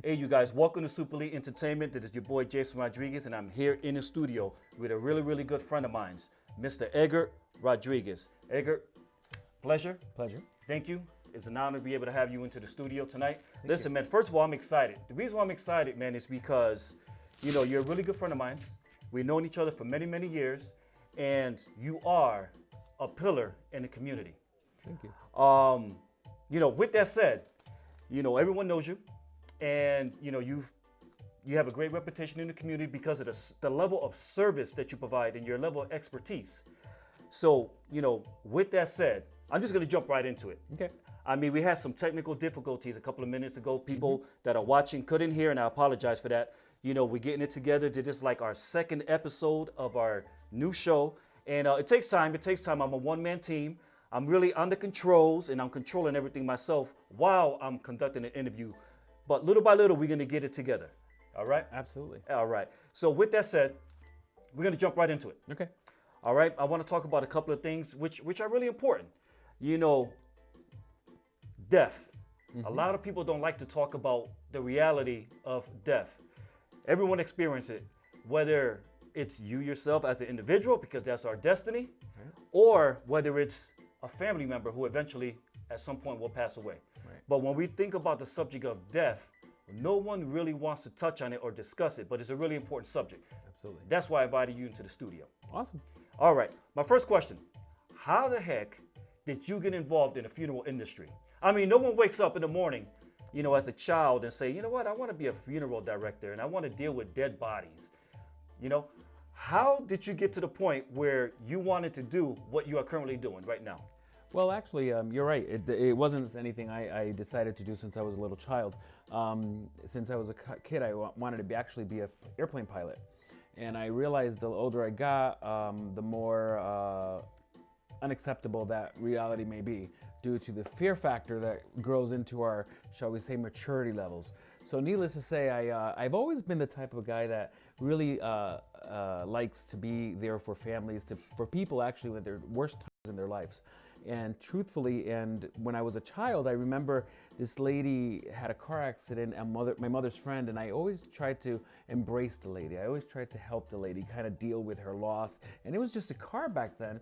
Hey, you guys, welcome to Super Elite Entertainment. This is your boy Jason Rodriguez, and I'm here in the studio with a really, really good friend of mine, Mr. Edgar Rodriguez. Edgar, pleasure. Pleasure. Thank you. It's an honor to be able to have you into the studio tonight. Listen, man, first of all, I'm excited. The reason why I'm excited, man, is because, you know, you're a really good friend of mine. We've known each other for many, many years, and you are a pillar in the community. Thank you. You know, with that said, you know, everyone knows you, and you know you have a great reputation in the community because of the level of service that you provide and your level of expertise. So, you know, with that said, I'm just going to jump right into it. Okay. I mean, we had some technical difficulties a couple of minutes ago. People that are watching couldn't hear, and I apologize for that. You know, we're getting it together. This is like our second episode of our new show, and it takes time. It takes time. I'm a one-man team. I'm really under controls, and I'm controlling everything myself while I'm conducting an interview. But little by little, we're going to get it together. All right? Absolutely. All right. So with that said, we're going to jump right into it. Okay. All right? I want to talk about a couple of things which are really important. You know, death. A lot of people don't like to talk about the reality of death. Everyone experiences it, whether it's you yourself as an individual, because that's our destiny, or whether it's a family member who eventually at some point will pass away. Right. But when we think about the subject of death, no one really wants to touch on it or discuss it, but it's a really important subject. Absolutely. That's why I invited you into the studio. Awesome. All right, my first question, how the heck did you get involved in the funeral industry? I mean, no one wakes up in the morning, you know, as a child and say, you know what, I want to be a funeral director and I want to deal with dead bodies. You know, how did you get to the point where you wanted to do what you are currently doing right now? Well, actually, you're right. It wasn't anything I decided to do since I was a little child. Since I was a kid, I wanted to actually be an airplane pilot. And I realized the older I got, the more unacceptable that reality may be due to the fear factor that grows into our, shall we say, maturity levels. So needless to say, I've always been the type of guy that really likes to be there for families, for people actually with their worst times in their lives. And truthfully, and when I was a child, I remember this lady had a car accident, my mother's friend, and I always tried to embrace the lady. I always tried to help the lady kind of deal with her loss. And it was just a car back then.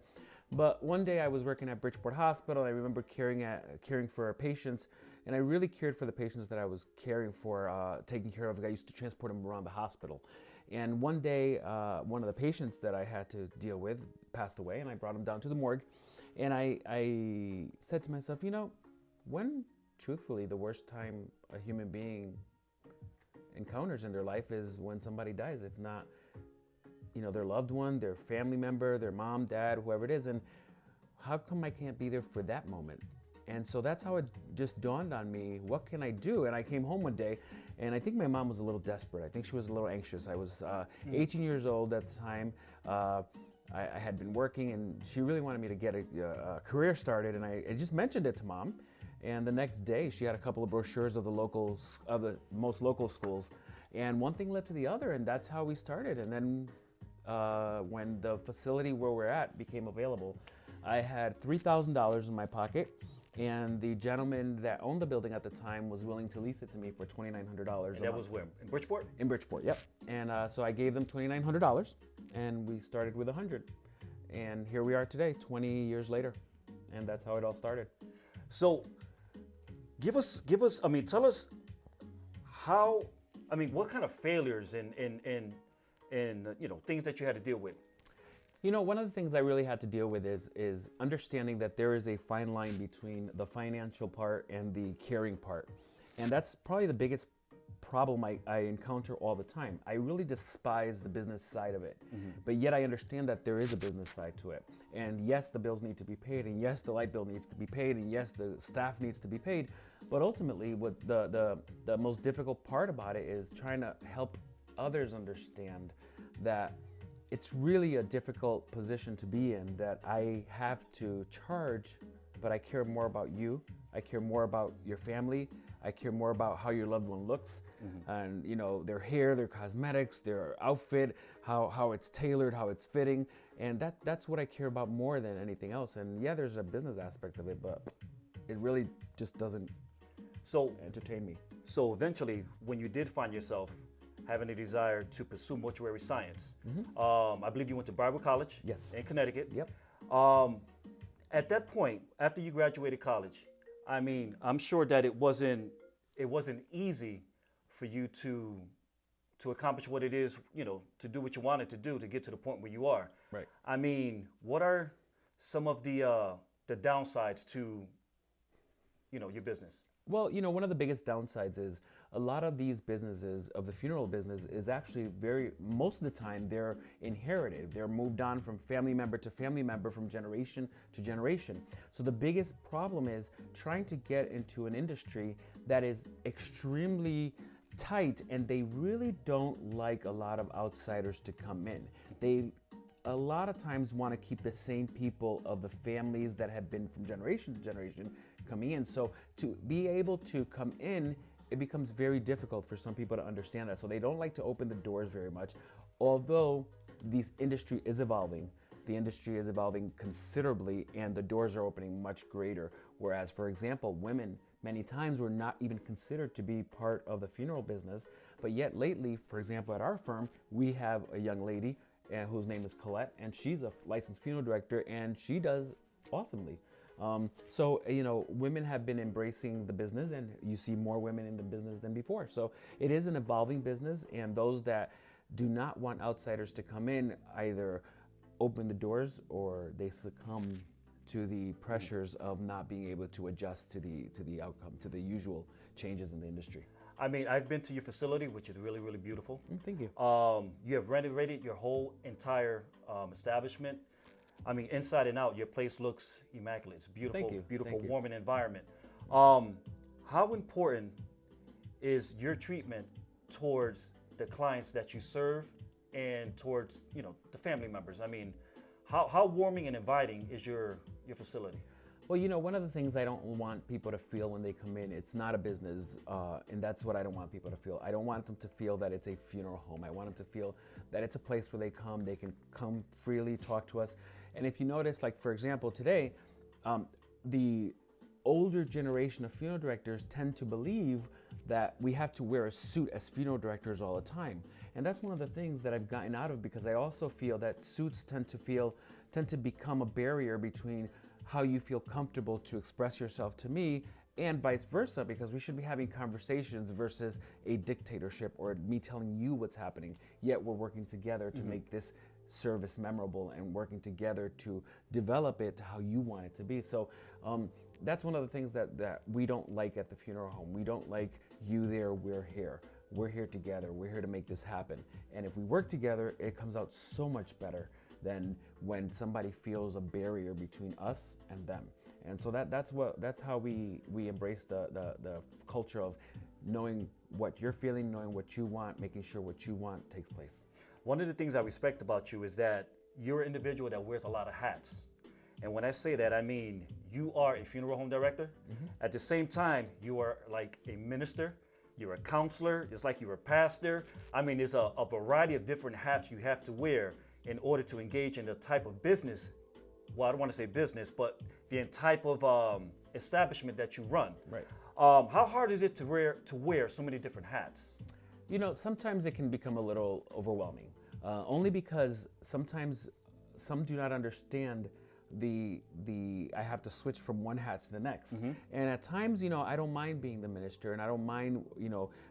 But one day I was working at Bridgeport Hospital. I remember caring for patients, and I really cared for the patients that I was caring for, taking care of. I used to transport them around the hospital. And one day, one of the patients that I had to deal with passed away, and I brought him down to the morgue. And I said to myself, you know, when truthfully the worst time a human being encounters in their life is when somebody dies, if not, you know, their loved one, their family member, their mom, dad, whoever it is. And how come I can't be there for that moment? And so that's how it just dawned on me, what can I do? And I came home one day, and I think my mom was a little desperate. I think she was a little anxious. I was 18 years old at the time. I had been working, and she really wanted me to get a career started, and I just mentioned it to Mom. And the next day, she had a couple of brochures of the most local schools, and one thing led to the other, and that's how we started. And then when the facility where we're at became available, I had $3,000 in my pocket, and the gentleman that owned the building at the time was willing to lease it to me for $2,900. And that was where? In Bridgeport? In Bridgeport, yep. And so I gave them $2,900, and we started with 100. And here we are today, 20 years later, and that's how it all started. So give us, I mean, tell us how, I mean, what kind of failures and you know, things that you had to deal with? You know, one of the things I really had to deal with is understanding that there is a fine line between the financial part and the caring part. And that's probably the biggest problem I encounter all the time. I really despise the business side of it, but yet I understand that there is a business side to it. And yes, the bills need to be paid, and yes, the light bill needs to be paid, and yes, the staff needs to be paid. But ultimately, what the most difficult part about it is trying to help others understand that it's really a difficult position to be in, that I have to charge, but I care more about you. I care more about your family. I care more about how your loved one looks, and you know, their hair, their cosmetics, their outfit, how it's tailored, how it's fitting, and that's what I care about more than anything else. And yeah, there's a business aspect of it, but it really just doesn't So entertain me. So eventually, when you did find yourself having a desire to pursue mortuary science, I believe you went to Bible College Yes. in Connecticut. Yep. At that point, after you graduated college, I mean, I'm sure that it wasn't easy for you to accomplish what it is, to do what you wanted to do to get to the point where you are. Right. I mean, what are some of the downsides to, your business? Well, one of the biggest downsides is a lot of these businesses of the funeral business is actually most of the time they're inherited. They're moved on from family member to family member, from generation to generation. So the biggest problem is trying to get into an industry that is extremely tight, and they really don't like a lot of outsiders to come in. They a lot of times want to keep the same people of the families that have been from generation to generation coming in. So to be able to come in, it becomes very difficult for some people to understand that. So they don't like to open the doors very much. Although this industry is evolving, the industry is evolving considerably, and the doors are opening much greater. Whereas, for example, women many times were not even considered to be part of the funeral business. But yet lately, for example, at our firm, we have a young lady whose name is Colette, and she's a licensed funeral director, and she does awesomely. So, women have been embracing the business, and you see more women in the business than before. So it is an evolving business, and those that do not want outsiders to come in either open the doors or they succumb to the pressures of not being able to adjust to the outcome, to the usual changes in the industry. I mean, I've been to your facility, which is really, really beautiful. Thank you. You have renovated your whole entire establishment. I mean, inside and out, your place looks immaculate. It's beautiful, Thank you. beautiful, Thank you. warming environment. How important is your treatment towards the clients that you serve and towards, the family members? I mean, how warming and inviting is your facility? Well, one of the things I don't want people to feel when they come in, it's not a business, and that's what I don't want people to feel. I don't want them to feel that it's a funeral home. I want them to feel that it's a place where they can come freely, talk to us. And if you notice, like for example, today, the older generation of funeral directors tend to believe that we have to wear a suit as funeral directors all the time. And that's one of the things that I've gotten out of, because I also feel that suits tend to become a barrier between how you feel comfortable to express yourself to me, and vice versa, because we should be having conversations versus a dictatorship or me telling you what's happening. Yet we're working together to make this service memorable and working together to develop it to how you want it to be. So that's one of the things that we don't like at the funeral home. We don't like you there, we're here. We're here together. We're here to make this happen. And if we work together, it comes out so much better than when somebody feels a barrier between us and them. And so that's how we embrace the culture of knowing what you're feeling, knowing what you want, making sure what you want takes place. One of the things I respect about you is that you're an individual that wears a lot of hats. And when I say that, I mean you are a funeral home director. At the same time, you are like a minister, you're a counselor, it's like you're a pastor. I mean, there's a variety of different hats you have to wear in order to engage in the type of business, well, I don't want to say business, but the type of establishment that you run. Right. How hard is it to wear so many different hats? Sometimes it can become a little overwhelming, only because sometimes some do not understand I have to switch from one hat to the next. And at times, I don't mind being the minister, and I don't mind,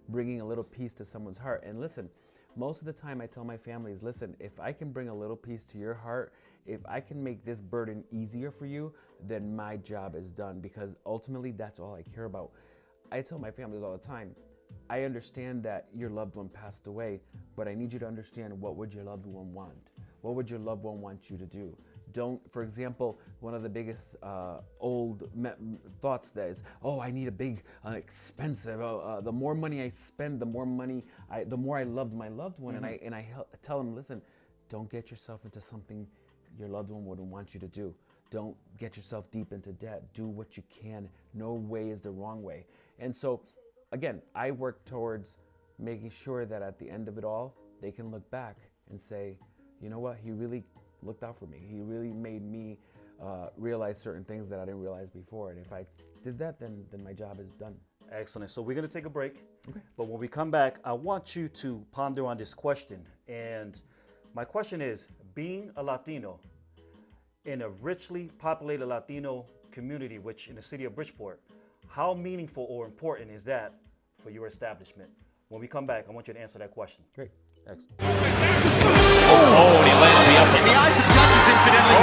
bringing a little peace to someone's heart. And listen, most of the time I tell my families, listen, if I can bring a little peace to your heart, if I can make this burden easier for you, then my job is done, because ultimately that's all I care about. I tell my families all the time, I understand that your loved one passed away, but I need you to understand, what would your loved one want? What would your loved one want you to do? For example, one of the biggest old thoughts there is, I need a big, expensive, the more money I spend, the more I loved my loved one. And I tell them, listen, don't get yourself into something your loved one wouldn't want you to do. Don't get yourself deep into debt. Do what you can. No way is the wrong way. And so, again, I work towards making sure that at the end of it all, they can look back and say, you know what, he really looked out for me. He really made me realize certain things that I didn't realize before. And if I did that, then my job is done. Excellent. So we're going to take a break. Okay. But when we come back, I want you to ponder on this question. And my question is, being a Latino in a richly populated Latino community, which in the city of Bridgeport, how meaningful or important is that for your establishment? When we come back, I want you to answer that question. Great. Excellent. Oh, and he lands the upper. In the eyes of judges, incidentally.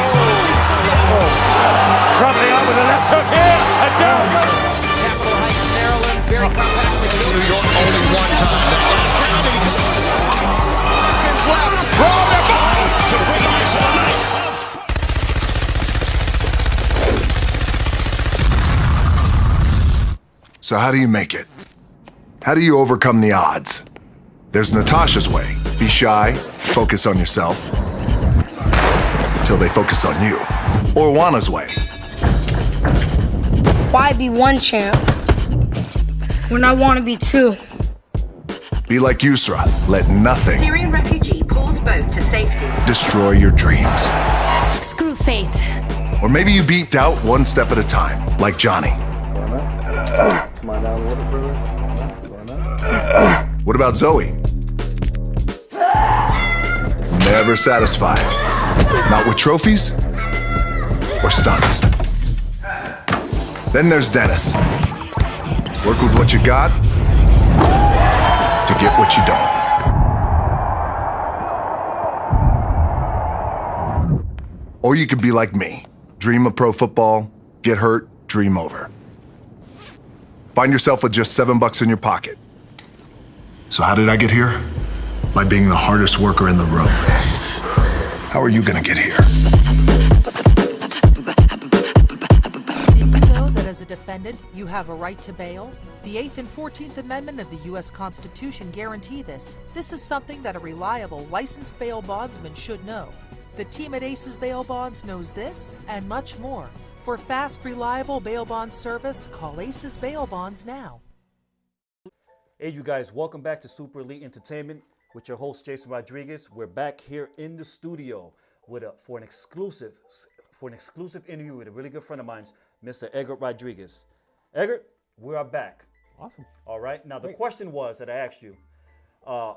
Traveling out with a left hook here. Edgar. Capitol Heights, Maryland. Very compactly. New York only one time. The last round. And he just left. Roll them up to bring ice on the night. So how do you make it? How do you overcome the odds? There's Natasha's way. Be shy, focus on yourself, till they focus on you. Or Juana's way. Why be one champ when I want to be two? Be like Yusra. Let nothing Syrian refugee pulls boat to safety. destroy your dreams. Screw fate. Or maybe you beat doubt one step at a time, like Johnny. Come on down a little further. What about Zoe? Never satisfied. Not with trophies or stunts. Then there's Dennis. Work with what you got to get what you don't. Or you could be like me. Dream of pro football, get hurt, dream over. Find yourself with just $7 in your pocket. So how did I get here? By being the hardest worker in the room. How are you gonna get here? Did you know that as a defendant, you have a right to bail? The 8th and 14th Amendment of the U.S. Constitution guarantee this. This is something that a reliable, licensed bail bondsman should know. The team at Aces Bail Bonds knows this and much more. For fast, reliable bail bond service, call Aces Bail Bonds now. Hey, you guys, welcome back to Super Elite Entertainment with your host, Jason Rodriguez. We're back here in the studio with for an exclusive interview with a really good friend of mine, Mr. Edgar Rodriguez. Edgar, we are back. Awesome. All right. Now, the question was that I asked you,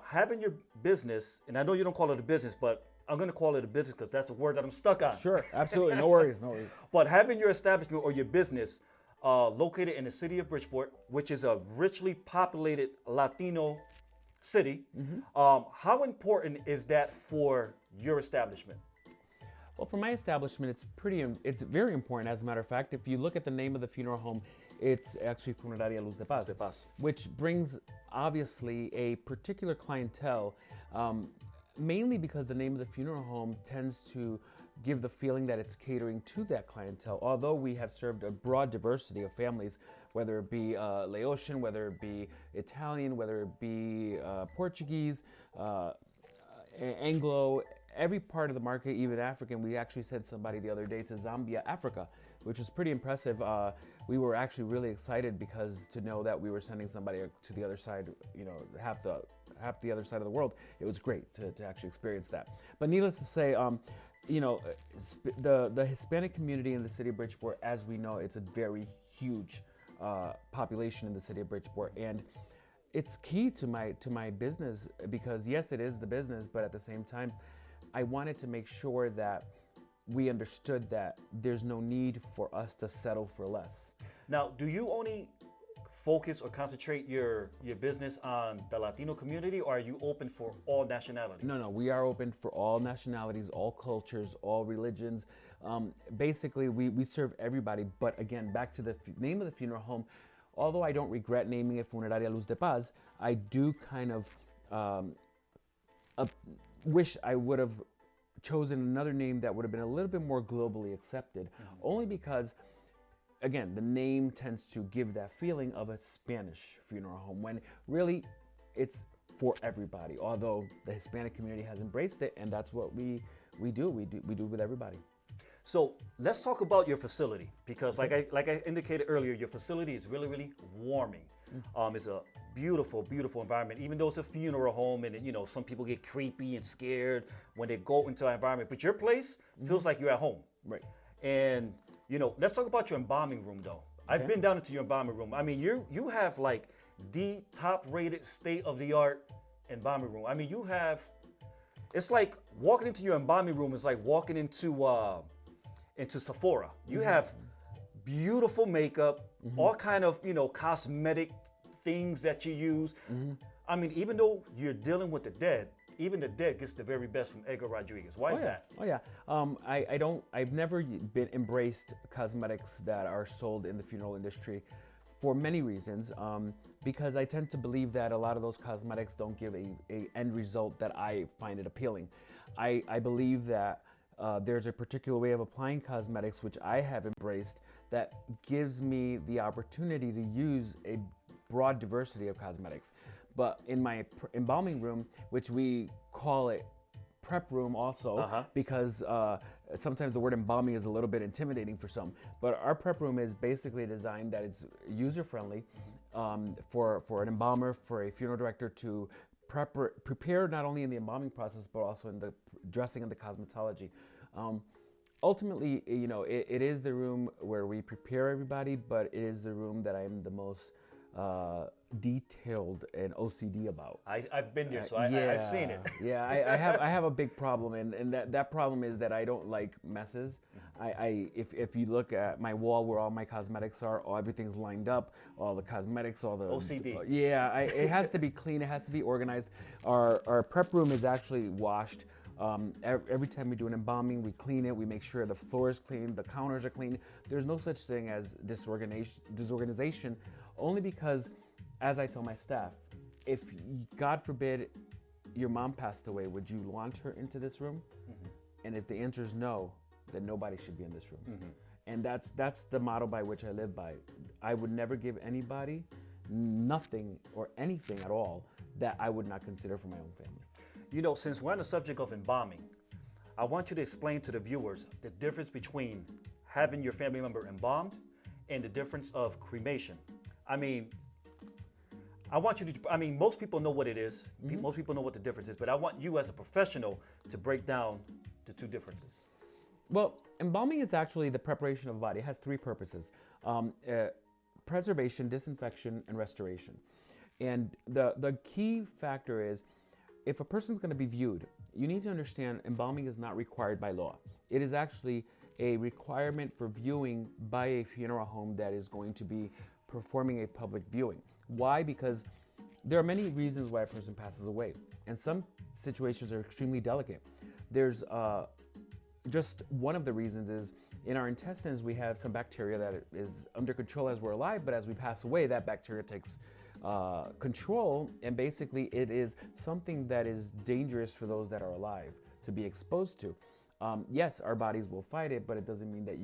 having your business, and I know you don't call it a business, but I'm going to call it a business because that's the word that I'm stuck on. Sure, absolutely. No worries, no worries. But having your establishment or your business located in the city of Bridgeport, which is a richly populated Latino city, how important is that for your establishment? Well, for my establishment, it's very important. As a matter of fact, if you look at the name of the funeral home, it's actually Funeraria Luz de Paz, which brings obviously a particular clientele, mainly because the name of the funeral home tends to give the feeling that it's catering to that clientele. Although we have served a broad diversity of families, whether it be Laotian, whether it be Italian, whether it be Portuguese, Anglo, every part of the market, even African. We actually sent somebody the other day to Zambia, Africa, which was pretty impressive. We were actually really excited because to know that we were sending somebody to the other side, half the other side of the world. It was great to actually experience that. But needless to say, the Hispanic community in the city of Bridgeport, as we know, it's a very huge population in the city of Bridgeport, and it's key to my business because yes, it is the business, but at the same time, I wanted to make sure that we understood that there's no need for us to settle for less. Now, do you only focus or concentrate your business on the Latino community, or are you open for all nationalities? No, we are open for all nationalities, all cultures, all religions. Basically, we serve everybody, but again, back to the name of the funeral home, although I don't regret naming it Funeraria Luz de Paz, I do kind of wish I would have chosen another name that would have been a little bit more globally accepted, only because again, the name tends to give that feeling of a Spanish funeral home when really it's for everybody. Although the Hispanic community has embraced it, and that's what we do with everybody. So let's talk about your facility, because like I indicated earlier, your facility is really, really warming. It's a beautiful, beautiful environment, even though it's a funeral home and some people get creepy and scared when they go into our environment. But your place feels like you're at home. Right. And let's talk about your embalming room though. I've been down into your embalming room. I mean, you have like the top-rated, state-of-the-art embalming room. I mean, you have. It's like walking into your embalming room is like walking into Sephora. You have beautiful makeup, all kind of cosmetic things that you use. I mean, even though you're dealing with the dead, even the dead gets the very best from Edgar Rodriguez. Why is that? Oh yeah. I've never been embraced cosmetics that are sold in the funeral industry for many reasons. Because I tend to believe that a lot of those cosmetics don't give a end result that I find it appealing. I believe that there's a particular way of applying cosmetics which I have embraced that gives me the opportunity to use a broad diversity of cosmetics. But in my embalming room, which we call it prep room also, because sometimes the word embalming is a little bit intimidating for some, but our prep room is basically designed that it's user-friendly for an embalmer, for a funeral director to prepare not only in the embalming process, but also in the dressing and the cosmetology. Ultimately, it is the room where we prepare everybody, but it is the room that I'm the most detailed and OCD about. I've been there, so I've seen it. Yeah, I have a big problem, and that problem is that I don't like messes. If you look at my wall where all my cosmetics are, everything's lined up, all the cosmetics, all the OCD. It has to be clean. It has to be organized. Our prep room is actually washed. Every time we do an embalming, we clean it. We make sure the floor is clean, the counters are clean. There's no such thing as disorganization, only because, as I tell my staff, if God forbid your mom passed away, would you launch her into this room? And if the answer is no, then nobody should be in this room. And that's the motto by which I live by. I would never give anybody nothing or anything at all that I would not consider for my own family. Since we're on the subject of embalming, I want you to explain to the viewers the difference between having your family member embalmed and the difference of cremation. I mean, most people know what it is. Most people know what the difference is, but I want you as a professional to break down the two differences. Well, embalming is actually the preparation of a body. It has three purposes: preservation, disinfection, and restoration. And the key factor is, if a person's going to be viewed, you need to understand embalming is not required by law. It is actually a requirement for viewing by a funeral home that is going to be performing a public viewing. Why? Because there are many reasons why a person passes away, and some situations are extremely delicate. There's just one of the reasons is in our intestines we have some bacteria that is under control as we're alive, but as we pass away, that bacteria takes control, and basically it is something that is dangerous for those that are alive to be exposed to. Yes, our bodies will fight it, but it doesn't mean that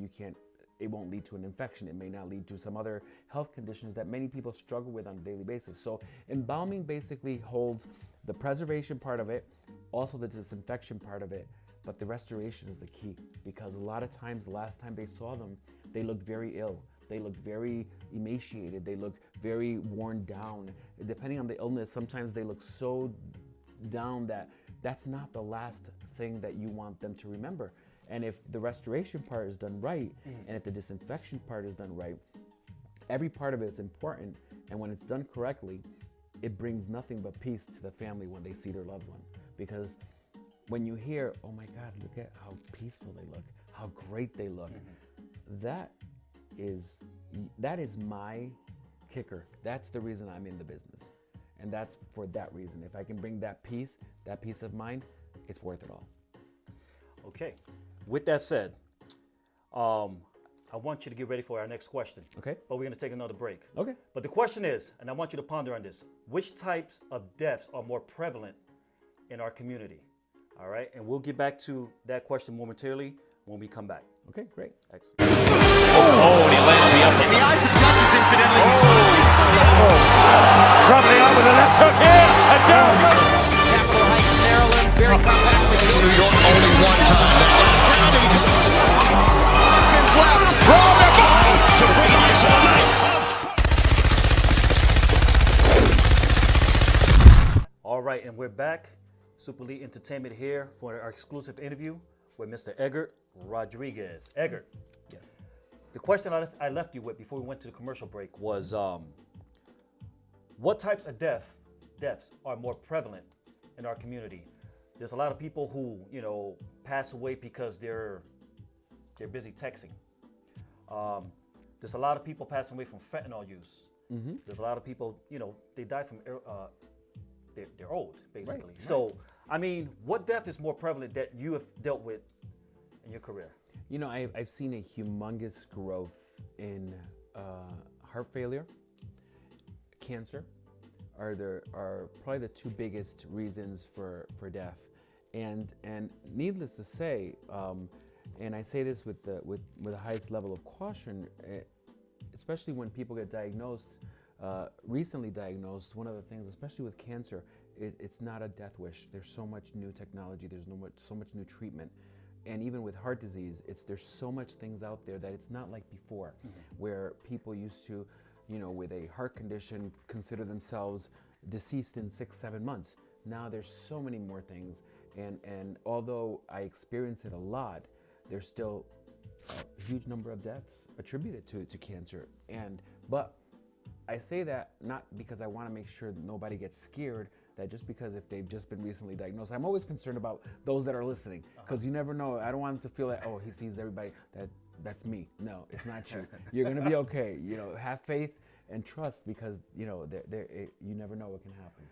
it won't lead to an infection. It may not lead to some other health conditions that many people struggle with on a daily basis. So embalming basically holds the preservation part of it, also the disinfection part of it, but the restoration is the key, because a lot of times, the last time they saw them, they looked very ill. They looked very emaciated. They looked very worn down. Depending on the illness, sometimes they look so down that that's not the last thing that you want them to remember. And if the restoration part is done right, and if the disinfection part is done right, every part of it is important. And when it's done correctly, it brings nothing but peace to the family when they see their loved one. Because when you hear, oh my God, look at how peaceful they look, how great they look, that is my kicker. That's the reason I'm in the business. And that's for that reason. If I can bring that peace of mind, it's worth it all. Okay. With that said, I want you to get ready for our next question. Okay. But we're going to take another break. Okay. But the question is, and I want you to ponder on this, which types of deaths are more prevalent in our community? All right. And we'll get back to that question momentarily when we come back. Okay, great. Excellent. Oh, and he lands the up in the eyes of judges, incidentally. Traveling out with a left hook here, and down. Capitol Heights, Maryland, very compactly. New York only one time. That last round, and he just Hopkins left. Rolled him up to bring ice all night. All right, and we're back. Super Elite Entertainment here for our exclusive interview with Mr. Edgar Rodriguez. Edgar. Yes. the question I left you with before we went to the commercial break was, what types of deaths are more prevalent in our community? There's a lot of people who, pass away because they're busy texting. There's a lot of people passing away from fentanyl use. Mm-hmm. There's a lot of people, they die from they're old, basically. Right, So, I mean, what death is more prevalent that you have dealt with in your career? I've seen a humongous growth in heart failure, cancer are probably the two biggest reasons for death, and needless to say, and I say this with the highest level of caution, especially when people get diagnosed, recently diagnosed. One of the things, especially with cancer, it's not a death wish. There's so much new technology. There's so much new treatment. And even with heart disease, there's so much things out there that it's not like before, where people used to, with a heart condition, consider themselves deceased in 6-7 months. Now there's so many more things, and although I experience it a lot, there's still a huge number of deaths attributed to cancer. But I say that not because I want to make sure that nobody gets scared, that just because if they've just been recently diagnosed. I'm always concerned about those that are listening, because you never know. I don't want them to feel like, oh, he sees everybody, that's me. No, it's not you. You're going to be okay. Have faith and trust, because, you never know what can happen.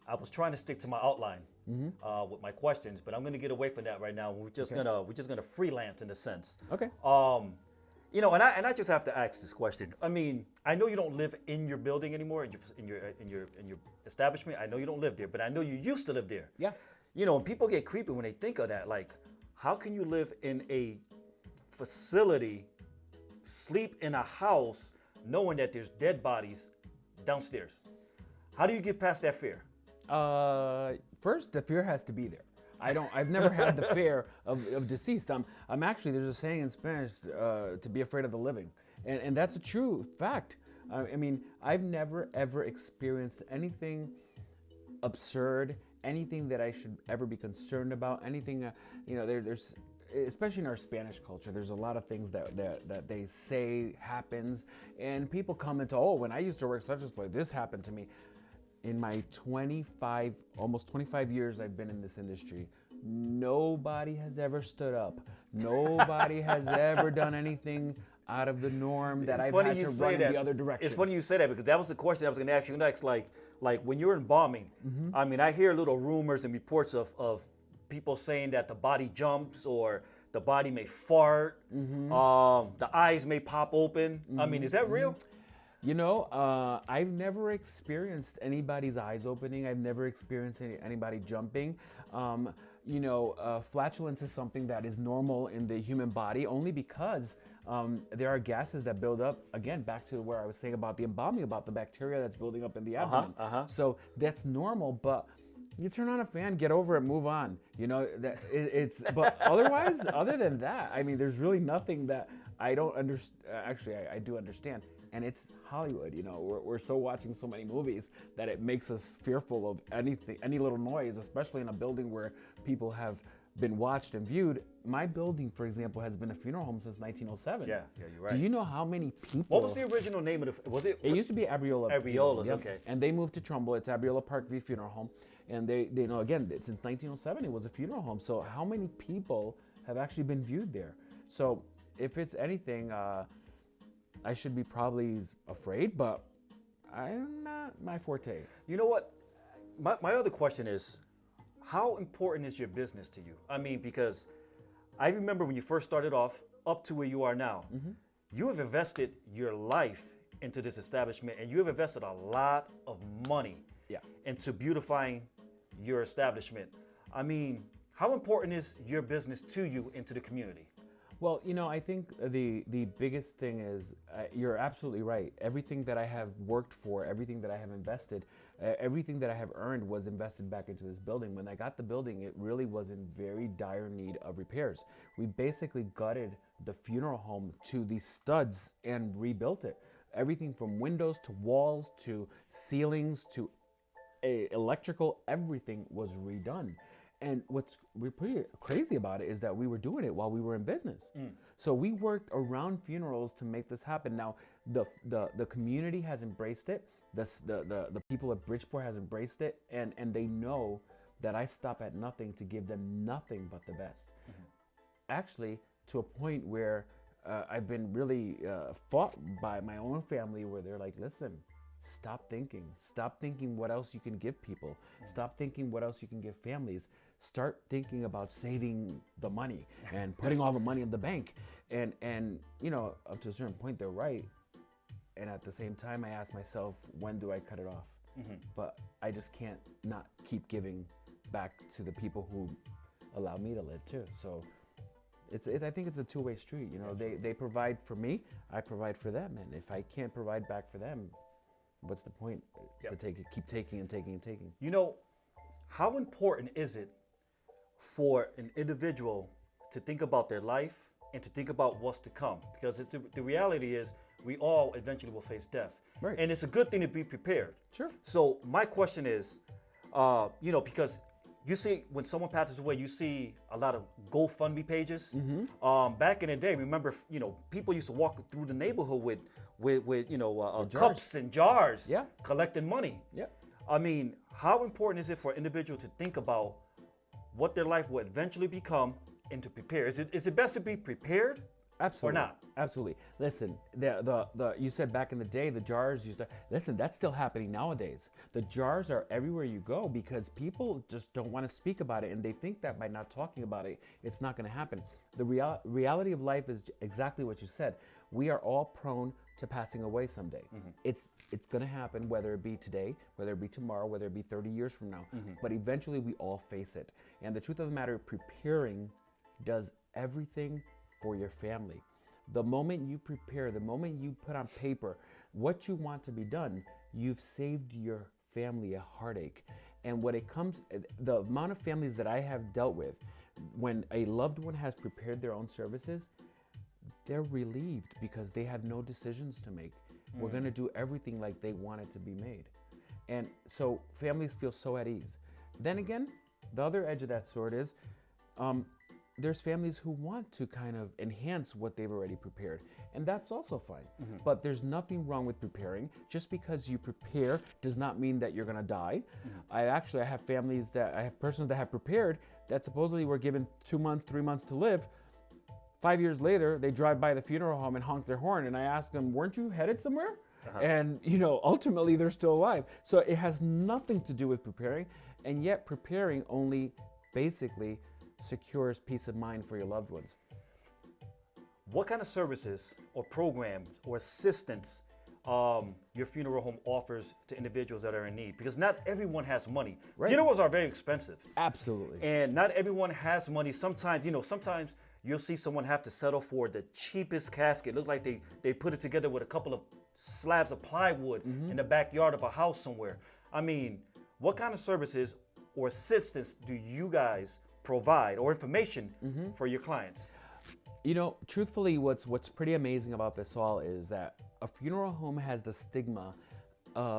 I was trying to stick to my outline with my questions, but I'm going to get away from that right now. We're just gonna freelance in a sense. Okay. And I just have to ask this question. I mean, I know you don't live in your building anymore, in your establishment. I know you don't live there, but I know you used to live there. Yeah. And people get creepy when they think of that. Like, how can you live in a facility, sleep in a house, knowing that there's dead bodies downstairs? How do you get past that fear? First, the fear has to be there. I've never had the fear of deceased. I'm actually, there's a saying in Spanish, to be afraid of the living. And that's a true fact. I mean, I've never ever experienced anything absurd, anything that I should ever be concerned about, anything, there's, especially in our Spanish culture, there's a lot of things that they say happens, and people comment, oh, when I used to work such a place, this happened to me. In my almost 25 years I've been in this industry, nobody has ever stood up. Nobody has ever done anything out of the norm that I've had to run in the other direction. It's funny you say that, because that was the question I was going to ask you next. Like when you're embalming, I mean, I hear little rumors and reports of people saying that the body jumps, or the body may fart, the eyes may pop open. I mean, is that real? I've never experienced anybody's eyes opening. I've never experienced anybody jumping. Flatulence is something that is normal in the human body, only because there are gases that build up, again, back to where I was saying about the embalming, about the bacteria that's building up in the abdomen. So that's normal, but you turn on a fan, get over it, move on. But otherwise, other than that, I mean, there's really nothing that I don't understand. Actually, I do understand. And it's Hollywood, we're so watching so many movies that it makes us fearful of anything, any little noise, especially in a building where people have been watched and viewed. My building, for example, has been a funeral home since 1907. Yeah, you're right. Do you know how many people? What was the original name of It used to be Abriola. Abriola's, okay. And they moved to Trumbull. It's Abriola Parkview Funeral Home. And they again, since 1907, it was a funeral home. So how many people have actually been viewed there? So if it's anything, I should be probably afraid, but I'm not my forte. You know what? My other question is, how important is your business to you? I mean, because I remember when you first started off, up to where you are now, you have invested your life into this establishment, and you have invested a lot of money into beautifying your establishment. I mean, how important is your business to you and to the community? Well, I think the biggest thing is, you're absolutely right. Everything that I have worked for, everything that I have invested, everything that I have earned was invested back into this building. When I got the building, it really was in very dire need of repairs. We basically gutted the funeral home to the studs and rebuilt it. Everything from windows to walls to ceilings to electrical, everything was redone. And what's pretty crazy about it is that we were doing it while we were in business. So we worked around funerals to make this happen. Now, the community has embraced it. The people at Bridgeport has embraced it, and they know that I stop at nothing to give them nothing but the best. Actually, to a point where I've been really fought by my own family, where they're like, listen, stop thinking what else you can give people, stop thinking what else you can give families, start thinking about saving the money and putting all the money in the bank. And you know, up to a certain point, they're right. And at the same time, I ask myself, when do I cut it off? But I just can't not keep giving back to the people who allow me to live too. So I think it's a two-way street. You know, they provide for me, I provide for them. And if I can't provide back for them, what's the point to keep taking and taking and taking? You know, how important is it for an individual to think about their life and to think about what's to come? Because the reality is we all eventually will face death. Right. And it's a good thing to be prepared. Sure. So my question is, you know, because you see when someone passes away, you see a lot of GoFundMe pages. Back in the day, remember, you know, people used to walk through the neighborhood with you know, cups and jars, collecting money. Yeah. I mean, how important is it for an individual to think about what their life will eventually become and to prepare? Is it best to be prepared? Absolutely. Or not? Absolutely. Listen, the you said back in the day the jars used to listen. That's still happening nowadays. The jars are everywhere you go because people just don't want to speak about it, and they think that by not talking about it, it's not going to happen. The reality of life is exactly what you said. We are all prone to passing away someday. It's going to happen, whether it be today, whether it be tomorrow, whether it be 30 years from now. But eventually, we all face it. And the truth of the matter, preparing does everything for your family. The moment you prepare, the moment you put on paper what you want to be done, you've saved your family a heartache. And when it comes, the amount of families that I have dealt with, when a loved one has prepared their own services, they're relieved because they have no decisions to make. We're going to do everything like they want it to be made. And so families feel so at ease. Then again, the other edge of that sword is, there's families who want to kind of enhance what they've already prepared, and that's also fine. But there's nothing wrong with preparing. Just because you prepare does not mean that you're gonna die. I have persons that have prepared that supposedly were given 2 months, 3 months to live. 5 years later, they drive by the funeral home and honk their horn, and I ask them, weren't you headed somewhere? And you know, ultimately they're still alive. So it has nothing to do with preparing, and yet preparing only basically secures peace of mind for your loved ones. What kind of services or programs or assistance your funeral home offers to individuals that are in need? Because not everyone has money. Right. Funerals are very expensive. Absolutely. And not everyone has money. Sometimes you'll see someone have to settle for the cheapest casket. It looks like they put it together with a couple of slabs of plywood in the backyard of a house somewhere. I mean, what kind of services or assistance do you guys provide, or information for your clients? You know, truthfully, what's pretty amazing about this all is that a funeral home has the stigma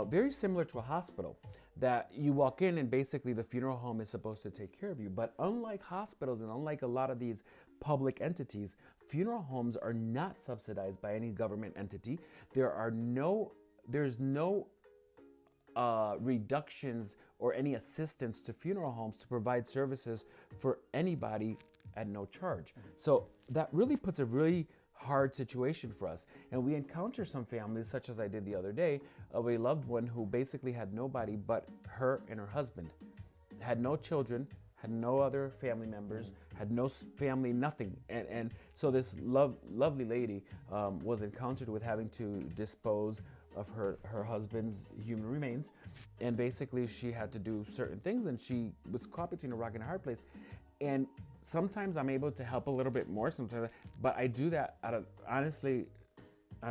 very similar to a hospital, that you walk in and basically the funeral home is supposed to take care of you. But unlike hospitals and unlike a lot of these public entities, funeral homes are not subsidized by any government entity. There's no reductions or any assistance to funeral homes to provide services for anybody at no charge. So that really puts a really hard situation for us. And we encounter some families, such as I did the other day, of a loved one who basically had nobody but her and her husband, had no children, had no other family members, had no family, nothing. And so this lovely lady was encountered with having to dispose of her husband's human remains, and basically she had to do certain things, and she was caught between a rock and a hard place. And sometimes I'm able to help a little bit more, sometimes, but I do that out of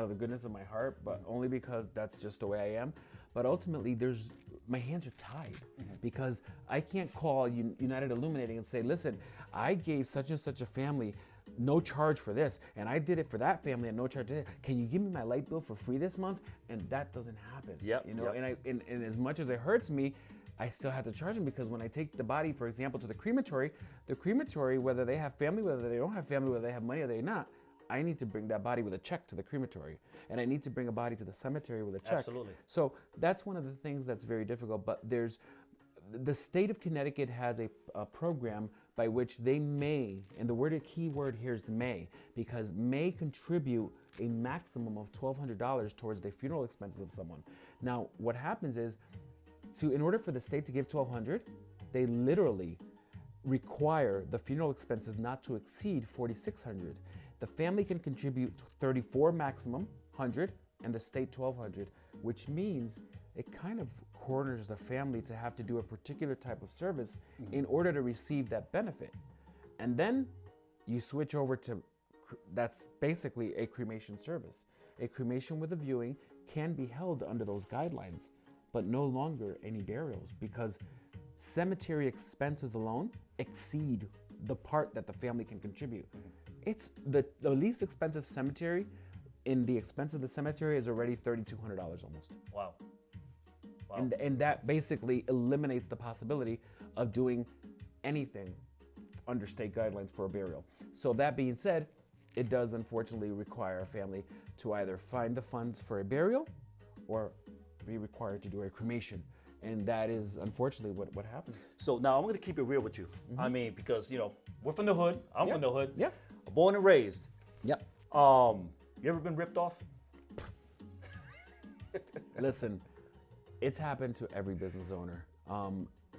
the goodness of my heart, but only because that's just the way I am. But ultimately, my hands are tied because I can't call United Illuminating and say, listen, I gave such and such a family no charge for this, and I did it for that family and no charge. Can you give me my light bill for free this month? And that doesn't happen. Yep. You know, and as much as it hurts me, I still have to charge them because when I take the body, for example, to the crematory, whether they have family, whether they don't have family, whether they have money or they not, I need to bring that body with a check to the crematory, and I need to bring a body to the cemetery with a check. Absolutely. So that's one of the things that's very difficult. But the state of Connecticut has a program by which they may, and the key word here is may, because may contribute a maximum of $1,200 towards the funeral expenses of someone. Now, what happens is, in order for the state to give $1,200, they literally require the funeral expenses not to exceed $4,600. The family can contribute $34 maximum, $100, and the state $1,200, which means it kind of corners the family to have to do a particular type of service in order to receive that benefit. And then you switch over to, that's basically a cremation service. A cremation with a viewing can be held under those guidelines, but no longer any burials, because cemetery expenses alone exceed the part that the family can contribute. It's the least expensive cemetery in the expense of the cemetery is already $3,200 almost. Wow. And that basically eliminates the possibility of doing anything under state guidelines for a burial. So that being said, it does unfortunately require a family to either find the funds for a burial or be required to do a cremation. And that is unfortunately what happens. So now I'm going to keep it real with you. I mean, because, we're from the hood. I'm from the hood. Yeah. Born and raised. Yep. You ever been ripped off? Listen, it's happened to every business owner.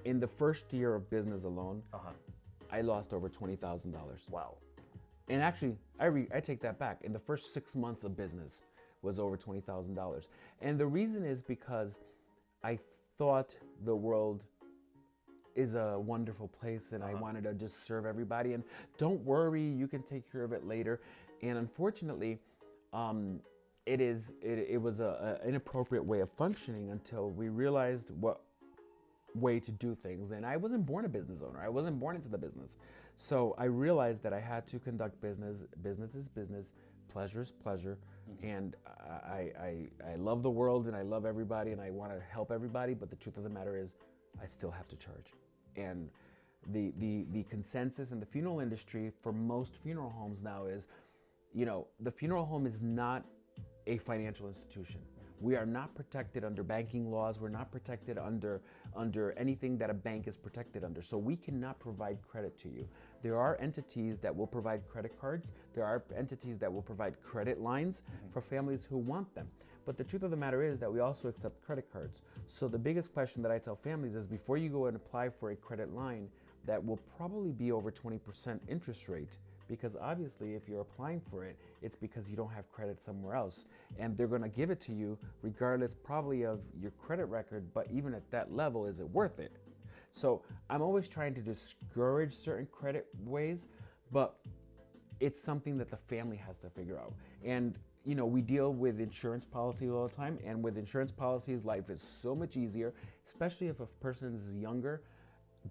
In the first year of business alone, I lost over $20,000. Wow. And actually, I take that back. In the first 6 months of business was over $20,000. And the reason is because I thought the world is a wonderful place and I wanted to just serve everybody. And don't worry, you can take care of it later. And unfortunately, it was an inappropriate way of functioning until we realized what way to do things. And I wasn't born a business owner. I wasn't born into the business. So I realized that I had to conduct business. Business is business. Pleasure is pleasure. And I love the world and I love everybody and I want to help everybody. But the truth of the matter is I still have to charge. And the consensus in the funeral industry for most funeral homes now is, the funeral home is not a financial institution. We are not protected under banking laws. We're not protected under anything that a bank is protected under. So we cannot provide credit to you. There are entities that will provide credit cards. There are entities that will provide credit lines for families who want them. But the truth of the matter is that we also accept credit cards. So the biggest question that I tell families is before you go and apply for a credit line that will probably be over 20% interest rate, because obviously if you're applying for it, it's because you don't have credit somewhere else. And they're gonna give it to you regardless probably of your credit record, but even at that level, is it worth it? So I'm always trying to discourage certain credit ways, but it's something that the family has to figure out. And we deal with insurance policies all the time, and with insurance policies, life is so much easier, especially if a person is younger.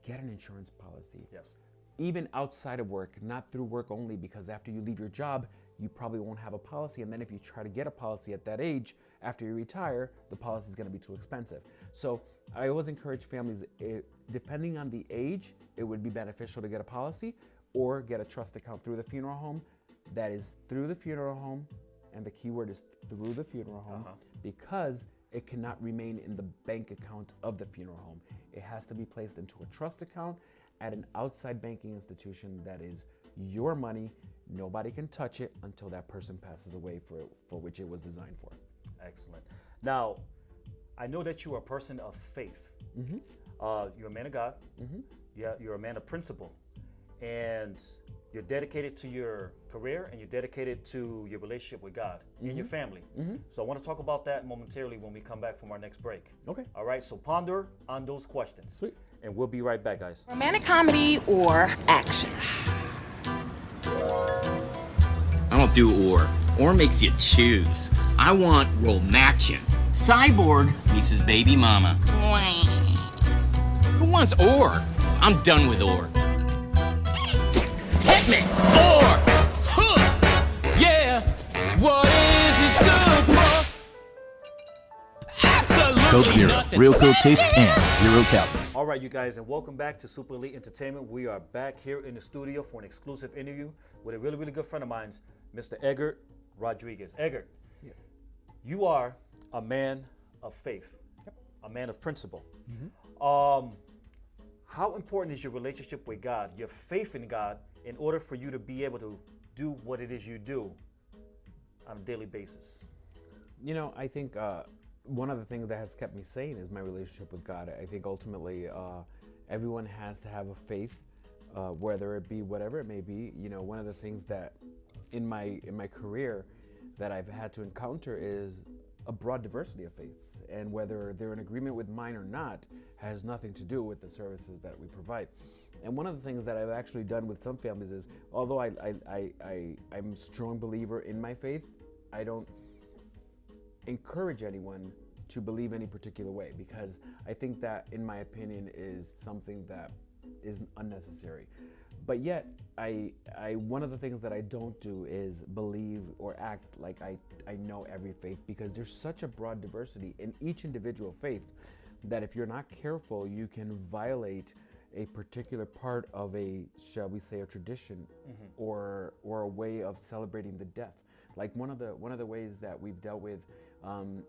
Get an insurance policy. Yes. Even outside of work, not through work only, because after you leave your job, you probably won't have a policy. And then if you try to get a policy at that age, after you retire, the policy is going to be too expensive. So I always encourage families, depending on the age, it would be beneficial to get a policy or get a trust account through the funeral home. That is through the funeral home. And the key word is through the funeral home, because it cannot remain in the bank account of the funeral home. It has to be placed into a trust account at an outside banking institution that is your money. Nobody can touch it until that person passes away for which it was designed for. Excellent. Now, I know that you are a person of faith. You're a man of God. Yeah, you're a man of principle. And you're dedicated to your career and you're dedicated to your relationship with God and your family. So I want to talk about that momentarily when we come back from our next break. Okay. All right, so ponder on those questions. Sweet. And we'll be right back, guys. Romantic comedy or action? I don't do or. Or makes you choose. I want romaction. Cyborg meets his baby mama. Who wants or? I'm done with or. Hit me! Or! Huh! Yeah! What is it good for? Absolutely! Coke Zero. Real Coke taste and 0 calories. All right, you guys, and welcome back to Super Elite Entertainment. We are back here in the studio for an exclusive interview with a really, really good friend of mine, Mr. Edgar Rodriguez. Edgar, Yes. you are a man of faith, a man of principle. How important is your relationship with God, your faith in God, in order for you to be able to do what it is you do on a daily basis? You know, I think one of the things that has kept me sane is my relationship with God. I think ultimately everyone has to have a faith, whether it be whatever it may be. You know, one of the things that in my career that I've had to encounter is a broad diversity of faiths, and whether they're in agreement with mine or not has nothing to do with the services that we provide. And one of the things that I've actually done with some families is, although I'm a strong believer in my faith, I don't encourage anyone to believe any particular way, because I think that, in my opinion, is something that is unnecessary. But yet, one of the things that I don't do is believe or act like I know every faith, because there's such a broad diversity in each individual faith that if you're not careful, you can violate a particular part of a, shall we say, a tradition, or a way of celebrating the death. Like one of the ways that we've dealt with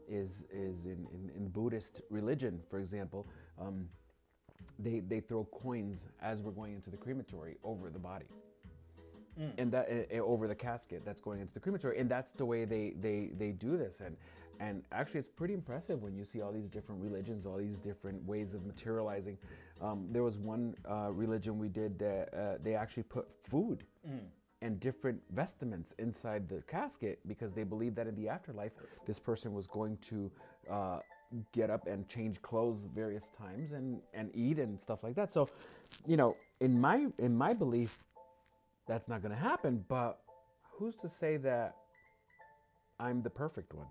is in Buddhist religion, for example. They throw coins as we're going into the crematory over the body, and that over the casket that's going into the crematory, and that's the way they do this. And actually, it's pretty impressive when you see all these different religions, all these different ways of materializing. There was one religion we did that they actually put food and different vestments inside the casket, because they believed that in the afterlife, this person was going to get up and change clothes various times and eat and stuff like that. So, you know, in my belief, that's not going to happen. But who's to say that I'm the perfect one?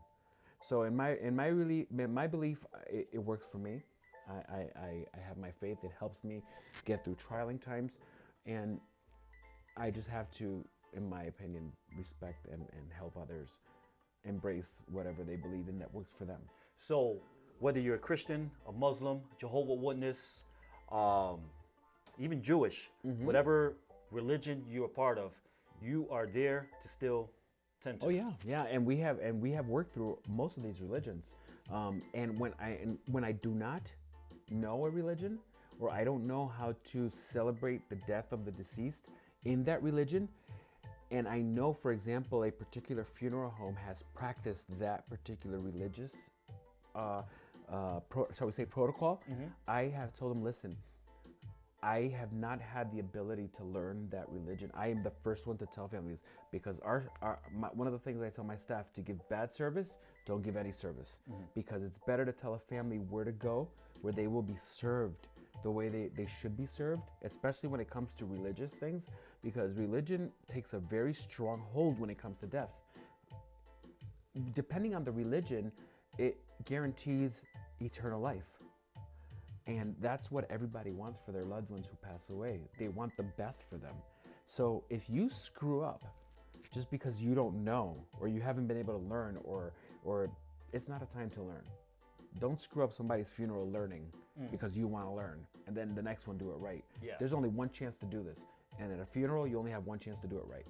So in my belief, it works for me. I have my faith. It helps me get through trialing times, and I just have to, in my opinion, respect and help others embrace whatever they believe in that works for them. So whether you're a Christian, a Muslim, Jehovah's Witness, even Jewish, whatever religion you're a part of, you are there to still tend to. Oh yeah, and we have worked through most of these religions. And when I do not know a religion, or I don't know how to celebrate the death of the deceased in that religion, and I know, for example, a particular funeral home has practiced that particular religious, shall we say, protocol, I have told them, listen, I have not had the ability to learn that religion. I am the first one to tell families, because one of the things I tell my staff, to give bad service, don't give any service, because it's better to tell a family where to go, where they will be served the way they should be served, especially when it comes to religious things, because religion takes a very strong hold when it comes to death. Depending on the religion, it guarantees eternal life. And that's what everybody wants for their loved ones who pass away. They want the best for them. So if you screw up just because you don't know, or you haven't been able to learn, or it's not a time to learn. Don't screw up somebody's funeral learning because you want to learn, and then the next one do it right. Yeah. There's only one chance to do this. And at a funeral, you only have one chance to do it right.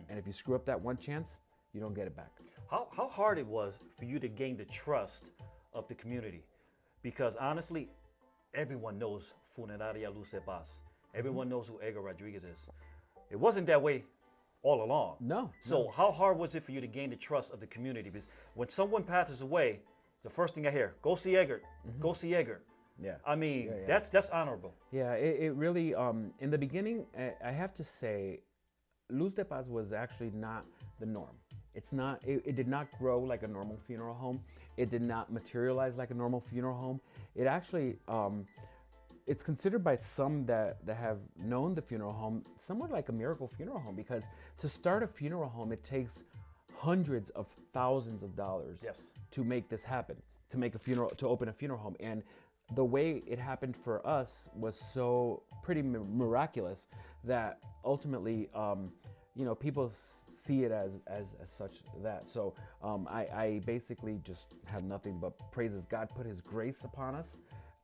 And if you screw up that one chance, you don't get it back. How hard it was for you to gain the trust of the community? Because honestly, everyone knows Funeraria Luz de Paz. Everyone knows who Edgar Rodriguez is. It wasn't that way all along. No. So how hard was it for you to gain the trust of the community? Because when someone passes away, the first thing I hear, go see Edgar, go see Edgar. Yeah. I mean, Yeah. that's honorable. Yeah, it really, in the beginning, I have to say, Luz de Paz was actually not the norm. It did not grow like a normal funeral home. It did not materialize like a normal funeral home. It actually, it's considered by some that have known the funeral home somewhat like a miracle funeral home, because to start a funeral home, it takes hundreds of thousands of dollars to make this happen, to open a funeral home. And the way it happened for us was so pretty miraculous that ultimately, people see it as such that. So I basically just have nothing but praises. God put His grace upon us.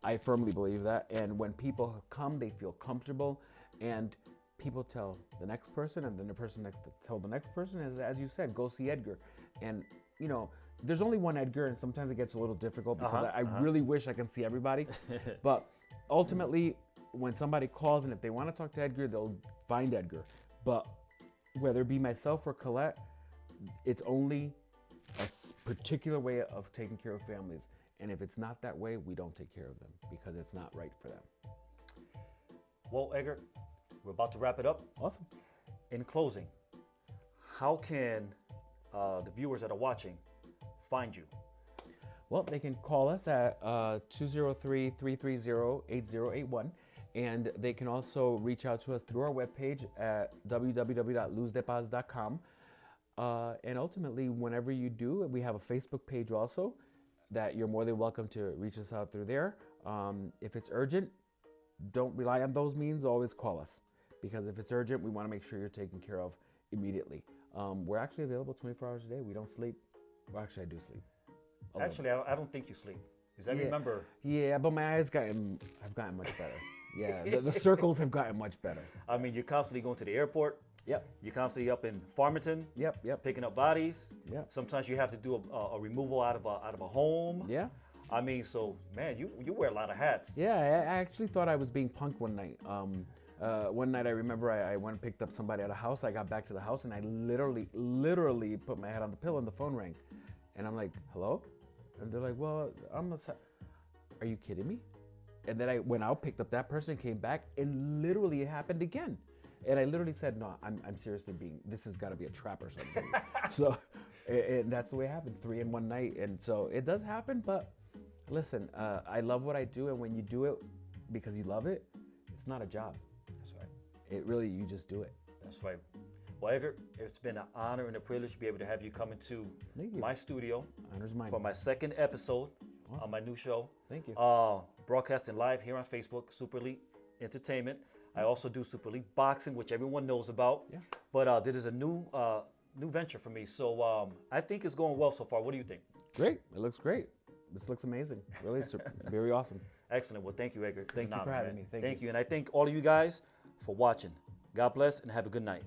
I firmly believe that. And when people come, they feel comfortable, and people tell the next person, and then the person next to tell the next person. As you said, go see Edgar. And there's only one Edgar, and sometimes it gets a little difficult because I really wish I can see everybody. But ultimately, when somebody calls and if they want to talk to Edgar, they'll find Edgar. But whether it be myself or Colette, it's only a particular way of taking care of families. And if it's not that way, we don't take care of them because it's not right for them. Well, Edgar, we're about to wrap it up. Awesome. In closing, how can the viewers that are watching find you? Well, they can call us at 203-330-8081. And they can also reach out to us through our webpage at www.luzdepaz.com. And ultimately, whenever you do, we have a Facebook page also that you're more than welcome to reach us out through there. If it's urgent, don't rely on those means. Always call us. Because if it's urgent, we want to make sure you're taken care of immediately. We're actually available 24 hours a day. We don't sleep. Well, actually, I do sleep. Actually, I don't think you sleep. Because I remember... Yeah, but my eyes have gotten much better. Yeah, the circles have gotten much better. I mean, you're constantly going to the airport. Yep. You're constantly up in Farmington. Yep. Picking up bodies. Yep. Sometimes you have to do a removal out of a home. Yeah. I mean, so man, you wear a lot of hats. Yeah, I actually thought I was being punked one night. One night I remember I went and picked up somebody at a house. I got back to the house and I literally put my head on the pillow and the phone rang. And I'm like, hello? And they're like, well, are you kidding me? And then I went out, picked up that person, came back, and literally it happened again. And I literally said, no, I'm seriously this has got to be a trap or something. So, and that's the way it happened, 3 in one night. And so it does happen, but listen, I love what I do. And when you do it because you love it, it's not a job. That's right. You just do it. That's right. Well, Edgar, it's been an honor and a privilege to be able to have you come into my studio. Honor's mine. For my second episode Awesome. on my new show. Thank you. Broadcasting live here on Facebook, Super Elite Entertainment. I also do Super Elite Boxing, which everyone knows about. Yeah. But this is a new venture for me. So I think it's going well so far. What do you think? Great. It looks great. This looks amazing. Really, very awesome. Excellent. Well, thank you, Edgar. Thank you for having me. Thank you. And I thank all of you guys for watching. God bless and have a good night.